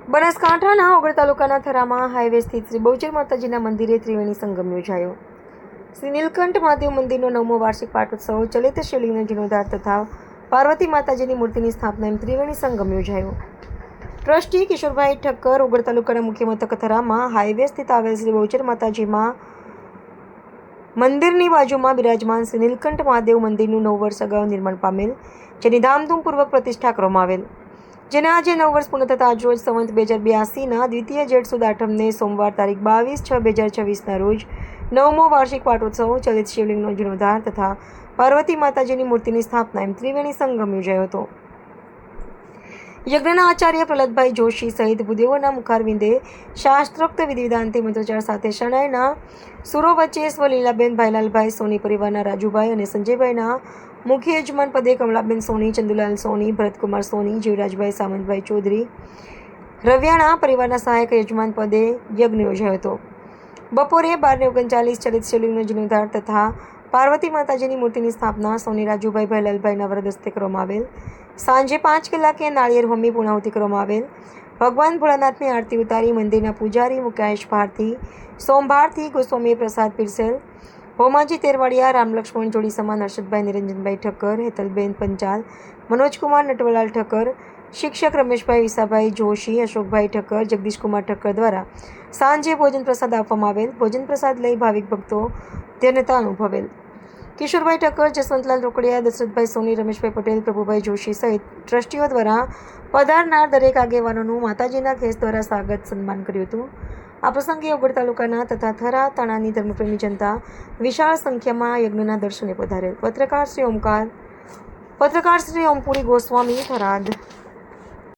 બનાસકાંઠાના ઓગળ તાલુકાના થરામાં હાઈવે સ્થિત શ્રી બહુચર માતાજીના મંદિરે ત્રિવેણી સંગમ યોજાયો। શ્રી નીલકંઠ મહાદેવ મંદિરનો 9મો વાર્ષિક પાટોત્સવ, ચલિત શિવલિંગનો જીર્ણોદ્ધાર તથા પાર્વતી માતાજીની મૂર્તિની સ્થાપના એમ ત્રિવેણી સંગમ યોજાયો। ટ્રસ્ટી કિશોરભાઈ ઠક્કર ઓગળ તાલુકાના મુખ્ય મથક થરામાં હાઈવે સ્થિત આવેલ શ્રી બહુચર માતાજીમાં મંદિરની બાજુમાં બિરાજમાન શ્રી નીલકંઠ મહાદેવ મંદિરનું 9 વર્ષ અગાઉ નિર્માણ પામેલ, જેની ધામધૂમપૂર્વક પ્રતિષ્ઠા કરવામાં આવેલ, જેને આજે 9 વર્ષ પૂર્ણ થતાં આજરોજ સંવંત 2082ના દ્વિતીય જેઠ સુદ આઠમને સોમવાર તારીખ 22/6/2026ના રોજ 9મો વાર્ષિક પાટોત્સવ, ચલિત શિવલિંગનો જીર્ણોદ્ધાર તથા પાર્વતી માતાજીની મૂર્તિની સ્થાપના એમ ત્રિવેણી સંગમ યોજાયો હતો। યજ્ઞના આચાર્ય પ્રહલાદભાઈ જોશી સહિત ભૂદેવોના મુખારવિંદે શાસ્ત્રોક્ત વિધિવિધાનથી મંત્રોચ્ચાર સાથે શરણાઈના સુરો વચ્ચે સ્વ લીલાબેન ભાઈલાલભાઈ સોની પરિવારના રાજુભાઈ અને સંજયભાઈના મુખ્ય યજમાન પદે કમલાબેન સોની, ચંદુલાલ સોની, ભરતકુમાર સોની, જીવરાજભાઈ સામંતભાઈ ચૌધરી, રવિયાણા પરિવારના સહાયક યજમાન પદે યજ્ઞ યોજાયો હતો। બપોરે 12:39 ચલિત શિવલિંગનો જીર્ણોદ્ધાર તથા પાર્વતી માતાજીની મૂર્તિની સ્થાપના સોની રાજુભાઈ ભાઈલાલભાઈના વરદ હસ્તે કરવામાં આવેલ। સાંજે 5 કલાકે નાળિયેર હોમી પૂર્ણાહુતિ કરવામાં આવેલ। ભગવાન ભોળાનાથની આરતી ઉતારી મંદિરના પૂજારી મુકેશ ભારતી, સોમભારથી ગોસ્વામીએ પ્રસાદ પીરસેલ। હોમાજી તેરવાડિયા, રામલક્ષ્મણ જોડી સમાન, હર્ષદભાઈ નિરંજનભાઈ ઠક્કર, હેતલબેન પંચાલ, મનોજકુમાર નટવરલાલ ઠક્કર, શિક્ષક રમેશભાઈ વિસાભાઈ જોશી, અશોકભાઈ ઠક્કર, જગદીશકુમાર ઠક્કર દ્વારા સાંજે ભોજન પ્રસાદ આપવામાં આવેલ। ભોજન પ્રસાદ લઈ ભાવિક ભક્તો ધન્યતા અનુભવેલ। કિશોરભાઈ ઠક્કર, જસવંતલાલ રોકડિયા, દશરથભાઈ સોની, રમેશભાઈ પટેલ, પ્રભુભાઈ જોશી સહિત ટ્રસ્ટીઓ દ્વારા પધારનાર દરેક આગેવાનોનું માતાજીના કેસ દ્વારા સ્વાગત સન્માન કર્યું હતું। આ પ્રસંગે ઓગળ તાલુકાના તથા થરા તાણાની ધર્મપ્રેમી જનતા વિશાળ સંખ્યામાં યજ્ઞના દર્શને પધારેલ। પત્રકાર શ્રી ઓમપુરી ગોસ્વામી, થરાદ।